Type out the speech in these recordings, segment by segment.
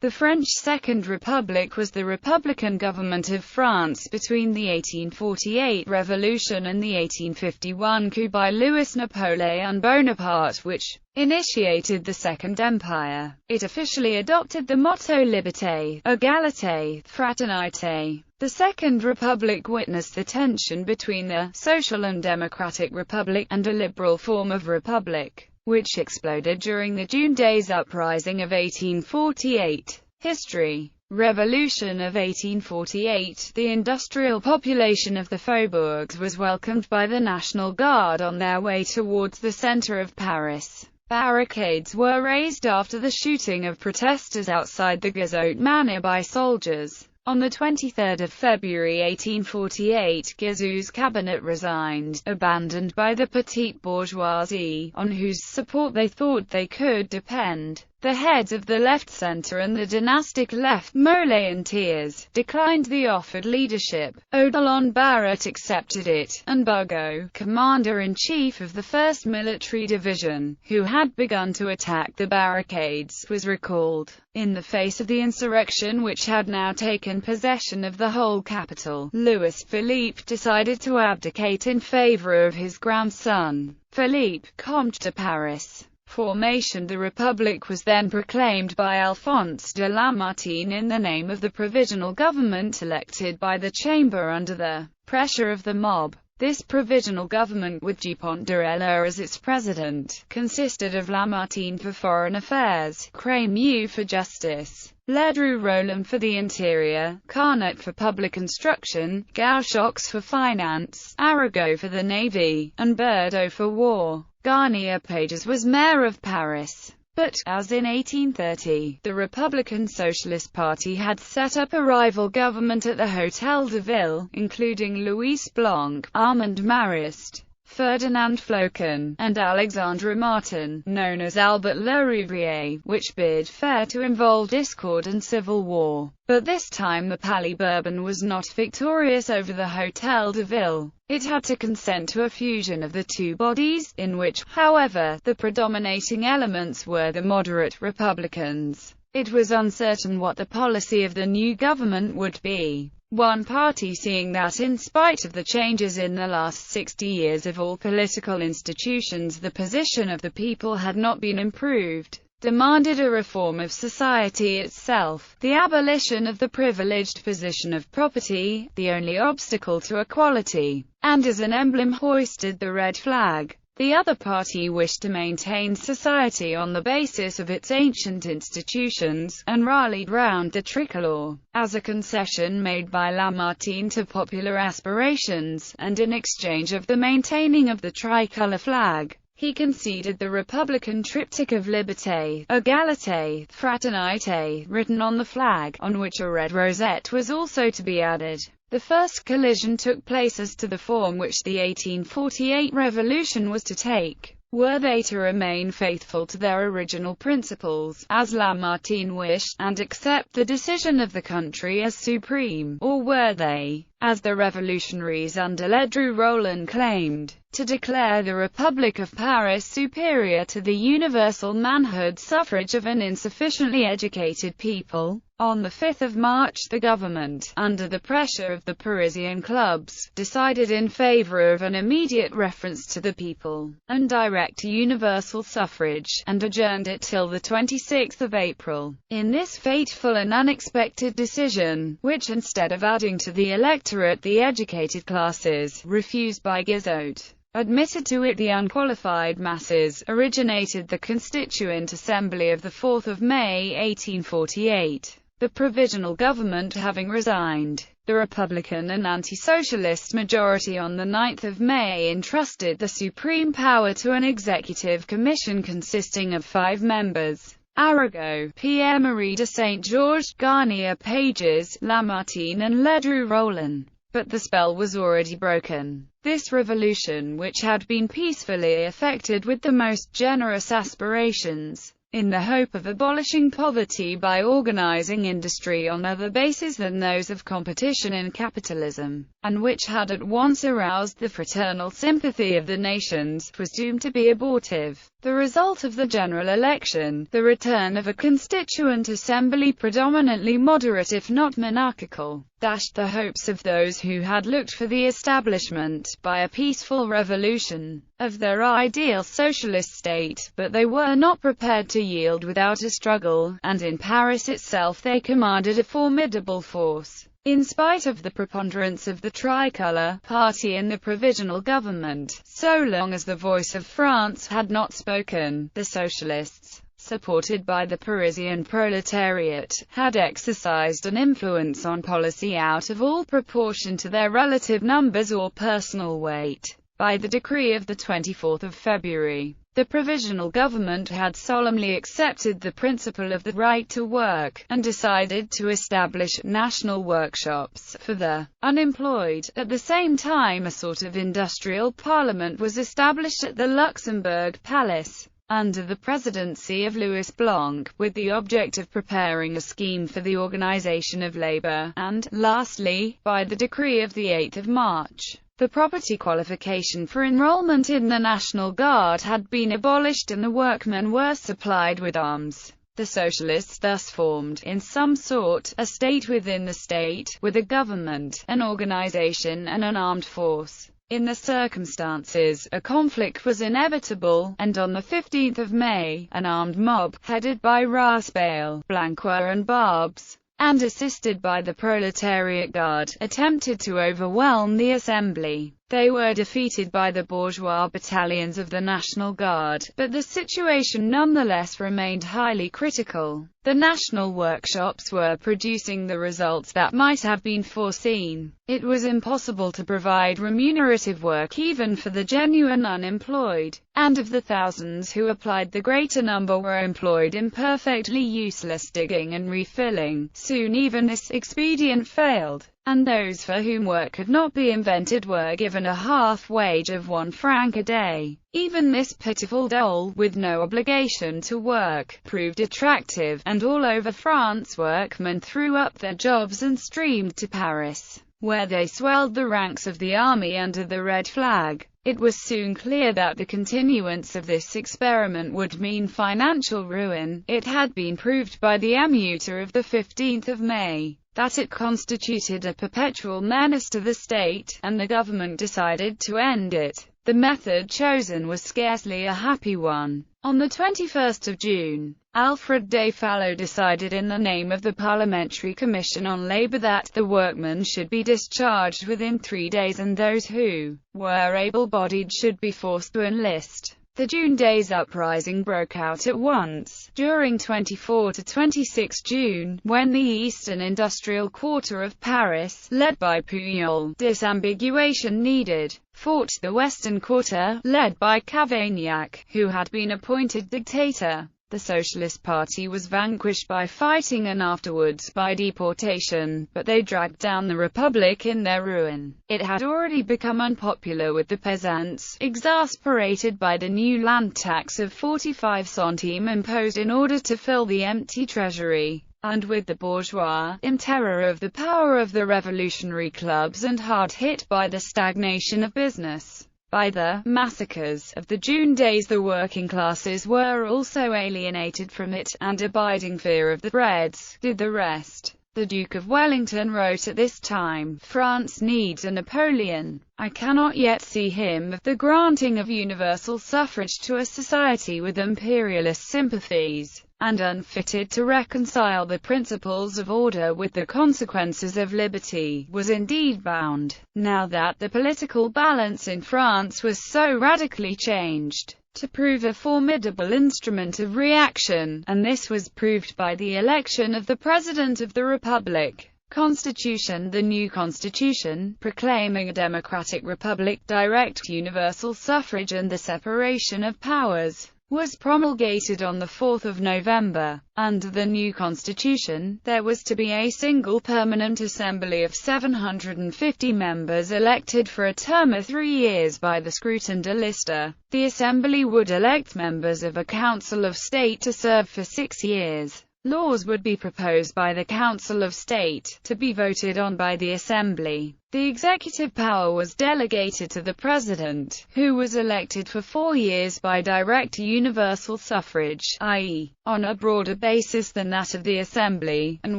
The French Second Republic was the republican government of France between the 1848 Revolution and the 1851 coup by Louis Napoleon Bonaparte, which initiated the Second Empire. It officially adopted the motto Liberté, Égalité, Fraternité. The Second Republic witnessed the tension between the social and democratic republic and a liberal form of republic, which exploded during the June Days Uprising of 1848. History. Revolution of 1848. The industrial population of the faubourgs was welcomed by the National Guard on their way towards the center of Paris. Barricades were raised after the shooting of protesters outside the Guizot Manor by soldiers. On 23 February 1848, Guizot's cabinet resigned, abandoned by the petite bourgeoisie, on whose support they thought they could depend. The heads of the left centre and the dynastic left, Molé and Thiers, declined the offered leadership. Odilon Barrot accepted it, and Bugeaud, commander-in-chief of the 1st Military Division, who had begun to attack the barricades, was recalled. In the face of the insurrection which had now taken possession of the whole capital, Louis Philippe decided to abdicate in favour of his grandson, Philippe, Comte de Paris. Formation. The Republic was then proclaimed by Alphonse de Lamartine in the name of the provisional government elected by the Chamber under the pressure of the mob. This provisional government, with Dupont d'Urella as its president, consisted of Lamartine for foreign affairs, Crémieux for justice, Ledru-Rollin for the interior, Carnot for public instruction, Gauchox for finance, Arago for the navy, and Berdo for war. Garnier Pages was mayor of Paris. But, as in 1830, the Republican Socialist Party had set up a rival government at the Hôtel de Ville, including Louis Blanc, Armand Marist, Ferdinand Flocon, and Alexandre Martin, known as Albert Lerouvier, which bid fair to involve discord and civil war. But this time the Palais Bourbon was not victorious over the Hôtel de Ville. It had to consent to a fusion of the two bodies, in which, however, the predominating elements were the moderate Republicans. It was uncertain what the policy of the new government would be. One party, seeing that in spite of the changes in the last 60 years of all political institutions the position of the people had not been improved, demanded a reform of society itself, the abolition of the privileged position of property, the only obstacle to equality, and as an emblem hoisted the red flag. The other party wished to maintain society on the basis of its ancient institutions, and rallied round the tricolor, as a concession made by Lamartine to popular aspirations, and in exchange of the maintaining of the tricolour flag, he conceded the Republican triptych of Liberté, Égalité, Fraternité, written on the flag, on which a red rosette was also to be added. The first collision took place as to the form which the 1848 revolution was to take. Were they to remain faithful to their original principles, as Lamartine wished, and accept the decision of the country as supreme, or were they, as the revolutionaries under Ledru-Rollin claimed, to declare the Republic of Paris superior to the universal manhood suffrage of an insufficiently educated people? On 5 March the government, under the pressure of the Parisian clubs, decided in favor of an immediate reference to the people, and direct universal suffrage, and adjourned it till the 26th of April. In this fateful and unexpected decision, which instead of adding to the electorate the educated classes, refused by Guizot, admitted to it the unqualified masses, originated the Constituent Assembly of 4 May 1848. The provisional government having resigned, the Republican and anti-socialist majority on 9 May entrusted the supreme power to an executive commission consisting of 5 members: Arago, Pierre-Marie de Saint-Georges, Garnier Pages, Lamartine and Ledru-Rollin. But the spell was already broken. This revolution, which had been peacefully effected with the most generous aspirations, in the hope of abolishing poverty by organizing industry on other bases than those of competition in capitalism, and which had at once aroused the fraternal sympathy of the nations, was doomed to be abortive. The result of the general election, the return of a constituent assembly predominantly moderate if not monarchical, dashed the hopes of those who had looked for the establishment, by a peaceful revolution, of their ideal socialist state, but they were not prepared to yield without a struggle, and in Paris itself they commanded a formidable force. In spite of the preponderance of the Tricolour party in the provisional government, so long as the voice of France had not spoken, the socialists, supported by the Parisian proletariat, had exercised an influence on policy out of all proportion to their relative numbers or personal weight. By the decree of the 24th of February, the provisional government had solemnly accepted the principle of the right to work, and decided to establish national workshops for the unemployed. At the same time, a sort of industrial parliament was established at the Luxembourg Palace, under the presidency of Louis Blanc, with the object of preparing a scheme for the organization of labor, and, lastly, by the decree of the 8th of March, the property qualification for enrollment in the National Guard had been abolished and the workmen were supplied with arms. The socialists thus formed, in some sort, a state within the state, with a government, an organization and an armed force. In the circumstances, a conflict was inevitable, and on the 15th of May, an armed mob, headed by Raspail, Blanquer and Barbes, and assisted by the Proletariat Guard, attempted to overwhelm the assembly. They were defeated by the bourgeois battalions of the National Guard, but the situation nonetheless remained highly critical. The national workshops were producing the results that might have been foreseen. It was impossible to provide remunerative work even for the genuine unemployed, and of the thousands who applied, the greater number were employed in perfectly useless digging and refilling. Soon even this expedient failed, and those for whom work could not be invented were given a half-wage of 1 franc a day. Even this pitiful dole, with no obligation to work, proved attractive, and all over France workmen threw up their jobs and streamed to Paris, where they swelled the ranks of the army under the red flag. It was soon clear that the continuance of this experiment would mean financial ruin. It had been proved by the émeute of the 15th of May. That it constituted a perpetual menace to the state, and the government decided to end it. The method chosen was scarcely a happy one. On the 21st of June, Alfred de Fallow decided in the name of the Parliamentary Commission on Labour that the workmen should be discharged within 3 days and those who were able-bodied should be forced to enlist. The June Days uprising broke out at once, during 24 to 26 June, when the eastern industrial quarter of Paris, led by Pujol, disambiguation needed, fought the western quarter, led by Cavaignac, who had been appointed dictator. The Socialist Party was vanquished by fighting and afterwards by deportation, but they dragged down the Republic in their ruin. It had already become unpopular with the peasants, exasperated by the new land tax of 45 centimes imposed in order to fill the empty treasury, and with the bourgeois, in terror of the power of the revolutionary clubs and hard hit by the stagnation of business. By the massacres of the June Days, the working classes were also alienated from it, and abiding fear of the Reds did the rest. The Duke of Wellington wrote at this time, "France needs a Napoleon. I cannot yet see him, the granting of universal suffrage to a society with imperialist sympathies, and unfitted to reconcile the principles of order with the consequences of liberty, was indeed bound, now that the political balance in France was so radically changed, to prove a formidable instrument of reaction, and this was proved by the election of the President of the Republic." Constitution. The new constitution, proclaiming a democratic republic, direct universal suffrage and the separation of powers, was promulgated on 4 November. Under the new constitution, there was to be a single permanent assembly of 750 members elected for a term of 3 years by the scrutin de lista. The assembly would elect members of a council of state to serve for 6 years. Laws would be proposed by the Council of State, to be voted on by the Assembly. The executive power was delegated to the President, who was elected for 4 years by direct universal suffrage, i.e., on a broader basis than that of the Assembly, and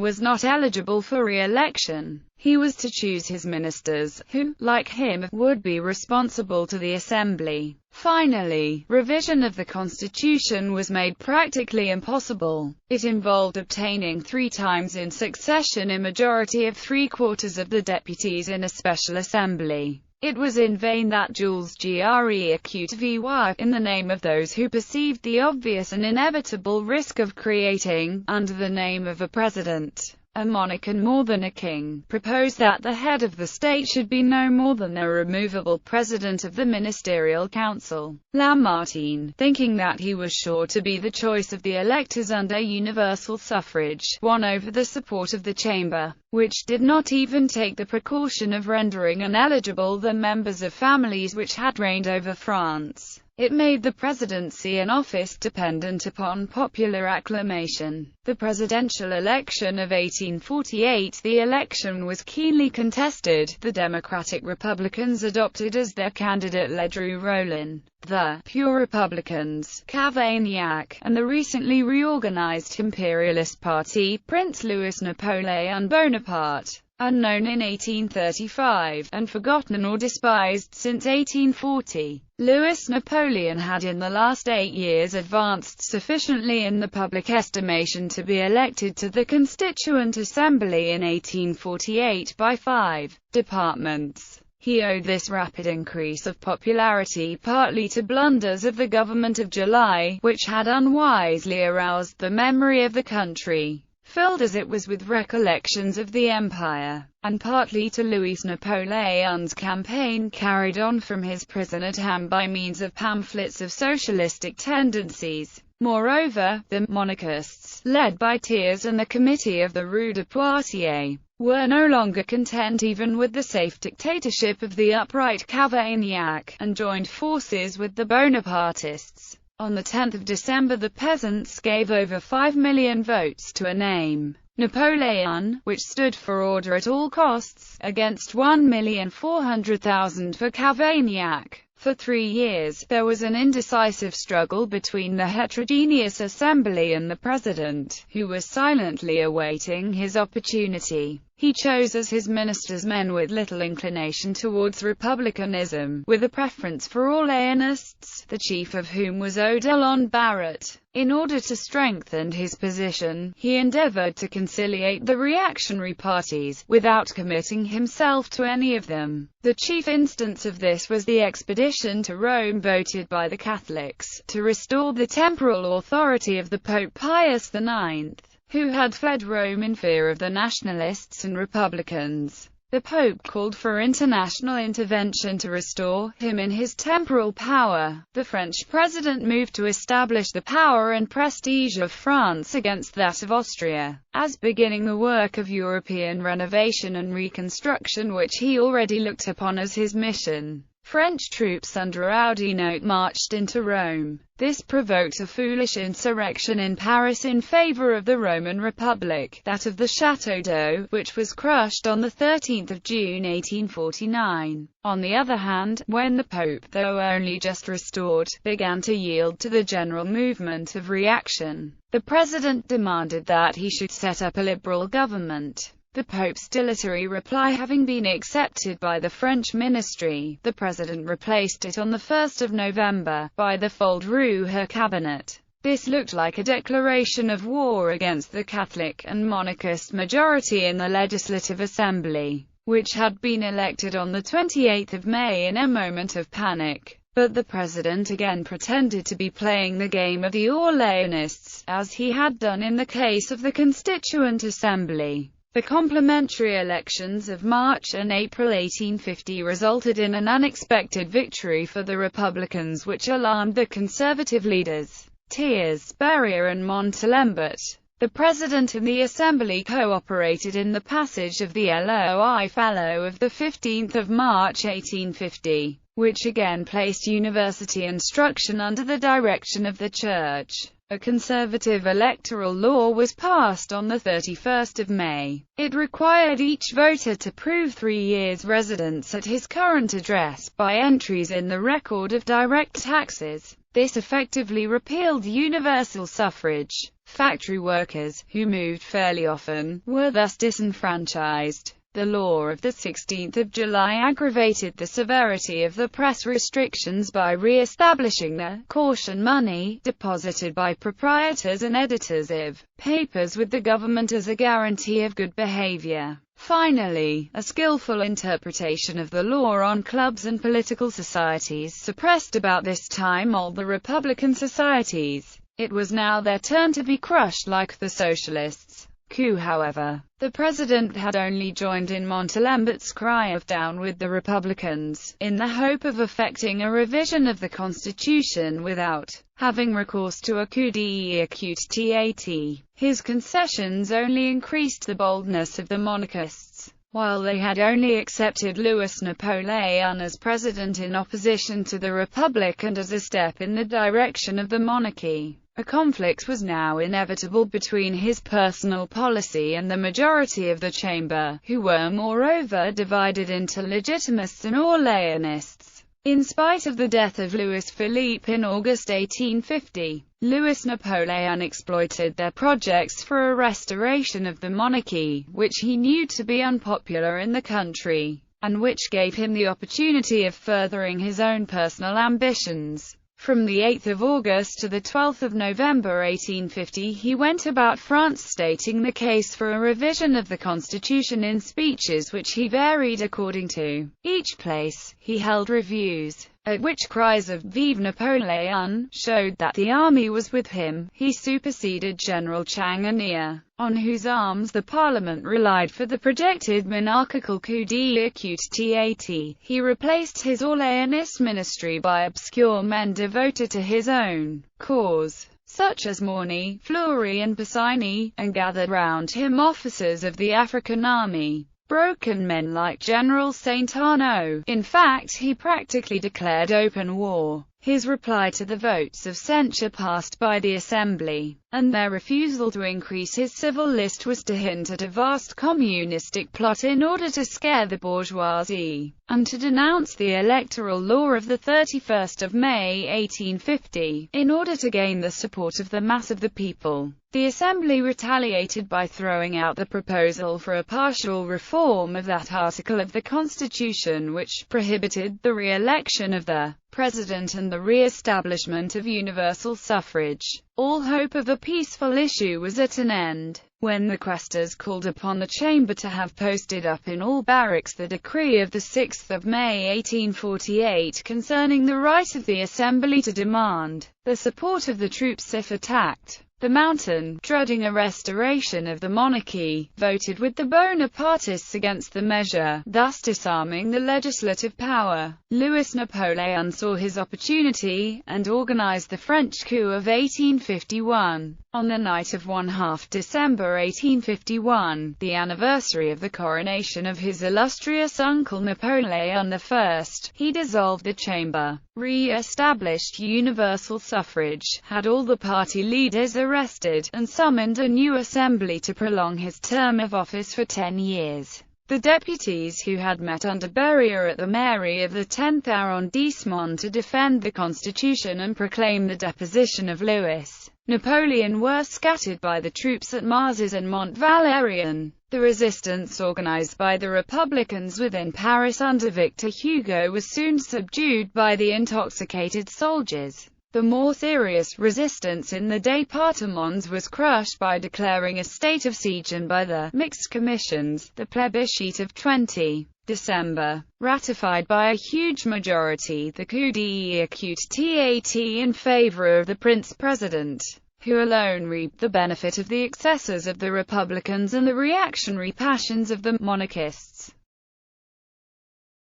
was not eligible for re-election. He was to choose his ministers, who, like him, would be responsible to the Assembly. Finally, revision of the Constitution was made practically impossible. It involved obtaining 3 times in succession a majority of 3/4 of the deputies in a special assembly. It was in vain that Jules Gre accused Vy, in the name of those who perceived the obvious and inevitable risk of creating, under the name of a president, a monarch and more than a king, proposed that the head of the state should be no more than a removable president of the ministerial council. Lamartine, thinking that he was sure to be the choice of the electors under universal suffrage, won over the support of the chamber, which did not even take the precaution of rendering ineligible the members of families which had reigned over France. It made the presidency an office dependent upon popular acclamation. The presidential election of 1848. The election was keenly contested. The Democratic Republicans adopted as their candidate Ledru Rollin. The Pure Republicans, Cavaignac, and the recently reorganized Imperialist Party, Prince Louis Napoleon Bonaparte. Unknown in 1835, and forgotten or despised since 1840, Louis Napoleon had in the last 8 years advanced sufficiently in the public estimation to be elected to the Constituent Assembly in 1848 by 5 departments. He owed this rapid increase of popularity partly to blunders of the government of July, which had unwisely aroused the memory of the country, filled as it was with recollections of the empire, and partly to Louis Napoleon's campaign carried on from his prison at Ham by means of pamphlets of socialistic tendencies. Moreover, the monarchists, led by Thiers and the committee of the Rue de Poitiers, were no longer content even with the safe dictatorship of the upright Cavaignac, and joined forces with the Bonapartists. On 10 December the peasants gave over 5 million votes to a name, Napoleon, which stood for order at all costs, against 1,400,000 for Cavaignac. For 3 years, there was an indecisive struggle between the heterogeneous assembly and the president, who was silently awaiting his opportunity. He chose as his ministers men with little inclination towards republicanism, with a preference for Orleanists, the chief of whom was Odilon Barrot. In order to strengthen his position, he endeavored to conciliate the reactionary parties, without committing himself to any of them. The chief instance of this was the expedition to Rome voted by the Catholics, to restore the temporal authority of the Pope Pius IX, who had fled Rome in fear of the nationalists and republicans. The Pope called for international intervention to restore him in his temporal power. The French president moved to establish the power and prestige of France against that of Austria, as beginning the work of European renovation and reconstruction which he already looked upon as his mission. French troops under Oudinot marched into Rome. This provoked a foolish insurrection in Paris in favor of the Roman Republic, that of the Château d'Eau, which was crushed on 13 June 1849. On the other hand, when the Pope, though only just restored, began to yield to the general movement of reaction, the President demanded that he should set up a liberal government. The Pope's dilatory reply having been accepted by the French ministry, the President replaced it on 1 November, by the Foldreux cabinet. This looked like a declaration of war against the Catholic and monarchist majority in the Legislative Assembly, which had been elected on 28 May in a moment of panic. But the President again pretended to be playing the game of the Orleanists, as he had done in the case of the Constituent Assembly. The complementary elections of March and April 1850 resulted in an unexpected victory for the Republicans, which alarmed the conservative leaders, Thiers, Berryer and Montalembert. The President and the Assembly cooperated in the passage of the Loi Fallow of 15 March 1850, which again placed university instruction under the direction of the Church. A conservative electoral law was passed on 31 May. It required each voter to prove 3 years' residence at his current address by entries in the record of direct taxes. This effectively repealed universal suffrage. Factory workers, who moved fairly often, were thus disenfranchised. The law of 16 July aggravated the severity of the press restrictions by re-establishing the caution money deposited by proprietors and editors of papers with the government as a guarantee of good behavior. Finally, a skillful interpretation of the law on clubs and political societies suppressed about this time all the Republican societies. It was now their turn to be crushed like the Socialists. Coup, however. The President had only joined in Montalembert's cry of "down with the Republicans," in the hope of effecting a revision of the Constitution without having recourse to a coup d'état. His concessions only increased the boldness of the monarchists. While they had only accepted Louis Napoleon as president in opposition to the Republic and as a step in the direction of the monarchy, a conflict was now inevitable between his personal policy and the majority of the chamber, who were moreover divided into Legitimists and Orleanists. In spite of the death of Louis Philippe in August 1850, Louis Napoleon exploited their projects for a restoration of the monarchy, which he knew to be unpopular in the country, and which gave him the opportunity of furthering his own personal ambitions. From the 8th of August to the 12th of November 1850 he went about France stating the case for a revision of the Constitution in speeches which he varied according to each place. He held reviews, at which cries of "Vive Napoleon" showed that the army was with him. He superseded General Changanier, on whose arms the Parliament relied for the projected monarchical coup d'état. He replaced his Orleanist ministry by obscure men devoted to his own cause, such as Morny, Fleury and Pisani, and gathered round him officers of the African army, broken men like General Saint-Arnaud. In fact, he practically declared open war. His reply to the votes of censure passed by the Assembly, and their refusal to increase his civil list was to hint at a vast communistic plot in order to scare the bourgeoisie, and to denounce the electoral law of 31 May 1850, in order to gain the support of the mass of the people. The Assembly retaliated by throwing out the proposal for a partial reform of that article of the Constitution which prohibited the re-election of the President and the re-establishment of universal suffrage. All hope of a peaceful issue was at an end, when the quaestors called upon the chamber to have posted up in all barracks the decree of 6 May 1848 concerning the right of the Assembly to demand the support of the troops if attacked. The Mountain, dreading a restoration of the monarchy, voted with the Bonapartists against the measure, thus disarming the legislative power. Louis Napoleon saw his opportunity, and organized the French coup of 1851. On the night of 1/2 December 1851, the anniversary of the coronation of his illustrious uncle Napoleon I, he dissolved the chamber, re-established universal suffrage, had all the party leaders arrested, and summoned a new assembly to prolong his term of office for 10 years. The deputies who had met under Berryer at the mairie of the 10th arrondissement to defend the Constitution and proclaim the deposition of Louis Napoleon were scattered by the troops at Mazas and Mont Valérien. The resistance organized by the Republicans within Paris under Victor Hugo was soon subdued by the intoxicated soldiers. The more serious resistance in the départements was crushed by declaring a state of siege and by the mixed commissions. The plebiscite of 20 December, ratified by a huge majority the coup d'état in favor of the Prince President. who alone reaped the benefit of the excesses of the Republicans and the reactionary passions of the monarchists.